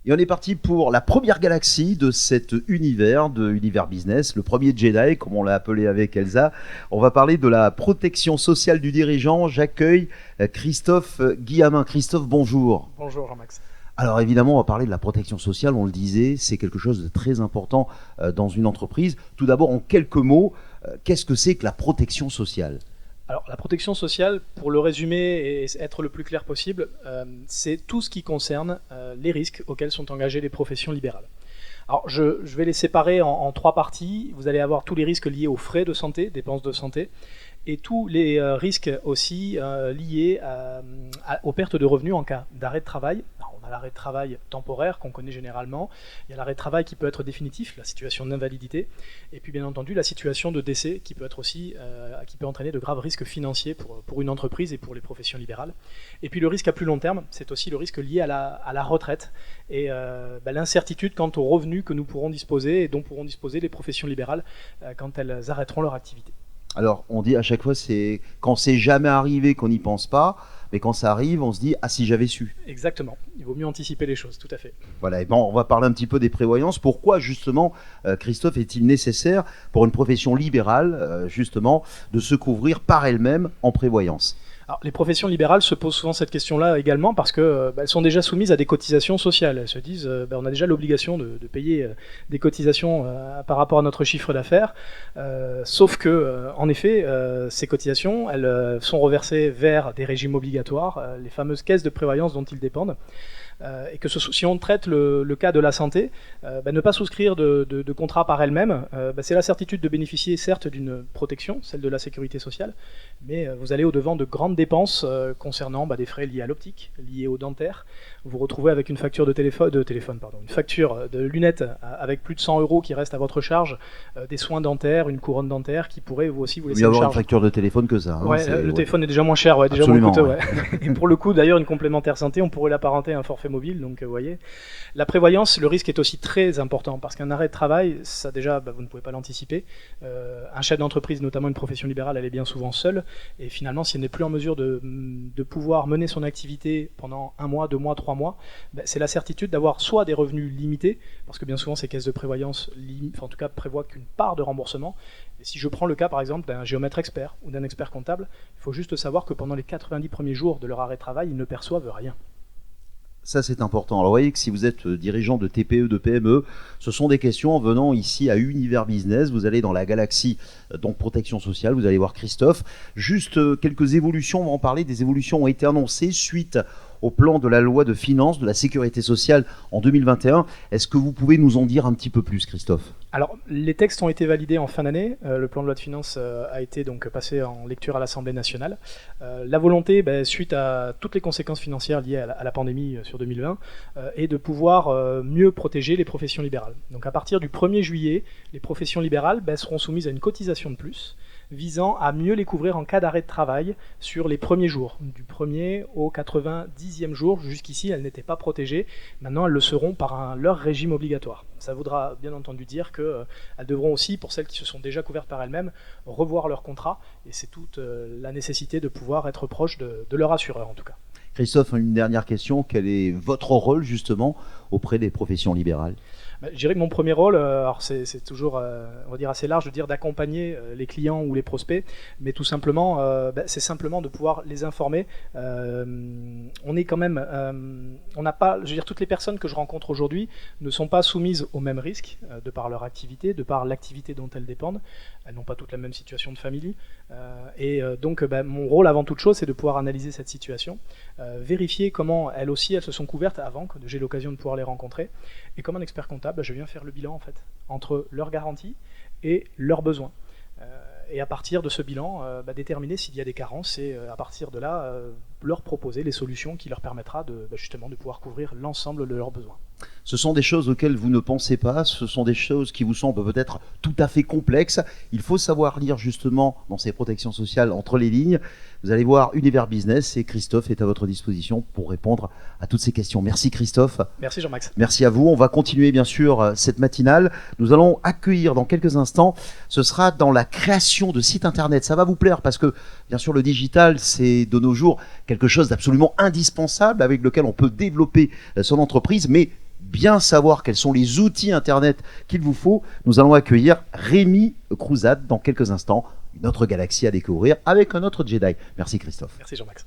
Et on est parti pour la première galaxie de cet univers, de Univers Business, le premier Jedi, comme on l'a appelé avec Elsa. On va parler de la protection sociale du dirigeant. J'accueille Christophe Guillamin. Christophe, bonjour. Bonjour Jean-Max. Alors évidemment, on va parler de la protection sociale, on le disait, c'est quelque chose de très important dans une entreprise. Tout d'abord, en quelques mots, qu'est-ce que c'est que la protection sociale ? Alors la protection sociale, pour le résumer et être le plus clair possible, c'est tout ce qui concerne les risques auxquels sont engagées les professions libérales. Alors je vais les séparer en trois parties. Vous allez avoir tous les risques liés aux frais de santé, dépenses de santé, et tous les risques aussi liés aux pertes de revenus en cas d'arrêt de travail. Alors, on a l'arrêt de travail temporaire qu'on connaît généralement, il y a l'arrêt de travail qui peut être définitif, la situation d'invalidité, et puis bien entendu la situation de décès qui peut être aussi, qui peut entraîner de graves risques financiers pour une entreprise et pour les professions libérales. Et puis le risque à plus long terme, c'est aussi le risque lié à la retraite et l'incertitude quant aux revenus que nous pourrons disposer et dont pourront disposer les professions libérales quand elles arrêteront leur activité. Alors, on dit à chaque fois, c'est quand c'est jamais arrivé qu'on n'y pense pas, mais quand ça arrive, on se dit « Ah, si j'avais su ». Exactement, il vaut mieux anticiper les choses, tout à fait. Voilà, et bon, on va parler un petit peu des prévoyances. Pourquoi, justement, Christophe, est-il nécessaire pour une profession libérale, justement, de se couvrir par elle-même en prévoyance ? Alors, les professions libérales se posent souvent cette question-là également parce qu'elles sont déjà soumises à des cotisations sociales. Elles se disent on a déjà l'obligation de payer des cotisations par rapport à notre chiffre d'affaires, sauf que, en effet, ces cotisations elles sont reversées vers des régimes obligatoires, les fameuses caisses de prévoyance dont ils dépendent. Et que si on traite le cas de la santé, ne pas souscrire de contrat par elle-même, c'est la certitude de bénéficier certes d'une protection, celle de la sécurité sociale, mais vous allez au-devant de grandes dépenses concernant des frais liés à l'optique, liés au dentaire. Vous vous retrouvez avec une facture une facture de lunettes avec plus de 100 € qui reste à votre charge, des soins dentaires, une couronne dentaire qui pourrait vous aussi vous laisser Il y une avoir charge. une facture de téléphone que ça. Le téléphone est déjà moins cher, déjà Absolument, moins coûteux. Ouais. Et pour le coup, d'ailleurs, une complémentaire santé, on pourrait l'apparenter à un forfait mobile. Donc, vous voyez, la prévoyance, le risque est aussi très important parce qu'un arrêt de travail, ça déjà, vous ne pouvez pas l'anticiper. Un chef d'entreprise, notamment une profession libérale, elle est bien souvent seule. Et finalement, si elle n'est plus en mesure de pouvoir mener son activité pendant 1 mois, 2 mois, 3 mois, c'est la certitude d'avoir soit des revenus limités, parce que bien souvent ces caisses de prévoyance, en tout cas, prévoient qu'une part de remboursement. Et si je prends le cas par exemple d'un géomètre expert ou d'un expert comptable, il faut juste savoir que pendant les 90 premiers jours de leur arrêt de travail, ils ne perçoivent rien. Ça, c'est important. Alors, vous voyez que si vous êtes dirigeant de TPE, de PME, ce sont des questions venant ici à Univers Business. Vous allez dans la galaxie, donc protection sociale, vous allez voir Christophe. Juste quelques évolutions, on va en parler. Des évolutions ont été annoncées suite au plan de la loi de finances de la sécurité sociale en 2021. Est-ce que vous pouvez nous en dire un petit peu plus, Christophe ? Alors, les textes ont été validés en fin d'année. Le plan de loi de finances a été donc passé en lecture à l'Assemblée nationale. La volonté, suite à toutes les conséquences financières liées à la pandémie sur 2020, est de pouvoir mieux protéger les professions libérales. Donc, à partir du 1er juillet, les professions libérales seront soumises à une cotisation de plus, visant à mieux les couvrir en cas d'arrêt de travail sur les premiers jours, du 1er au 90e jour. Jusqu'ici, elles n'étaient pas protégées. Maintenant, elles le seront par leur régime obligatoire. Ça voudra bien entendu dire qu'elles devront aussi, pour celles qui se sont déjà couvertes par elles-mêmes, revoir leur contrat. Et c'est toute la nécessité de pouvoir être proche de leur assureur, en tout cas. Christophe, une dernière question. Quel est votre rôle, justement, auprès des professions libérales ? Je dirais que mon premier rôle, alors c'est toujours, on va dire assez large de dire d'accompagner les clients ou les prospects, mais tout simplement, c'est simplement de pouvoir les informer. On est quand même, on n'a pas, je veux dire, toutes les personnes que je rencontre aujourd'hui ne sont pas soumises aux mêmes risques de par leur activité, de par l'activité dont elles dépendent. Elles n'ont pas toutes la même situation de famille, et donc mon rôle avant toute chose, c'est de pouvoir analyser cette situation, vérifier comment elles aussi elles se sont couvertes avant que j'ai l'occasion de pouvoir les rencontrer, et comme un expert comptable, je viens faire le bilan en fait entre leurs garanties et leurs besoins. Et à partir de ce bilan, déterminer s'il y a des carences et à partir de là, leur proposer les solutions qui leur permettra justement de pouvoir couvrir l'ensemble de leurs besoins. Ce sont des choses auxquelles vous ne pensez pas, ce sont des choses qui vous semblent peut-être tout à fait complexes. Il faut savoir lire justement dans ces protections sociales entre les lignes. Vous allez voir Univers Business et Christophe est à votre disposition pour répondre à toutes ces questions. Merci Christophe. Merci Jean-Max. Merci à vous. On va continuer bien sûr cette matinale. Nous allons accueillir dans quelques instants, ce sera dans la création de sites internet. Ça va vous plaire parce que bien sûr le digital c'est de nos jours quelque chose d'absolument indispensable avec lequel on peut développer son entreprise, mais bien savoir quels sont les outils Internet qu'il vous faut, nous allons accueillir Rémi Crouzat dans quelques instants, une autre galaxie à découvrir avec un autre Jedi. Merci Christophe. Merci Jean-Max.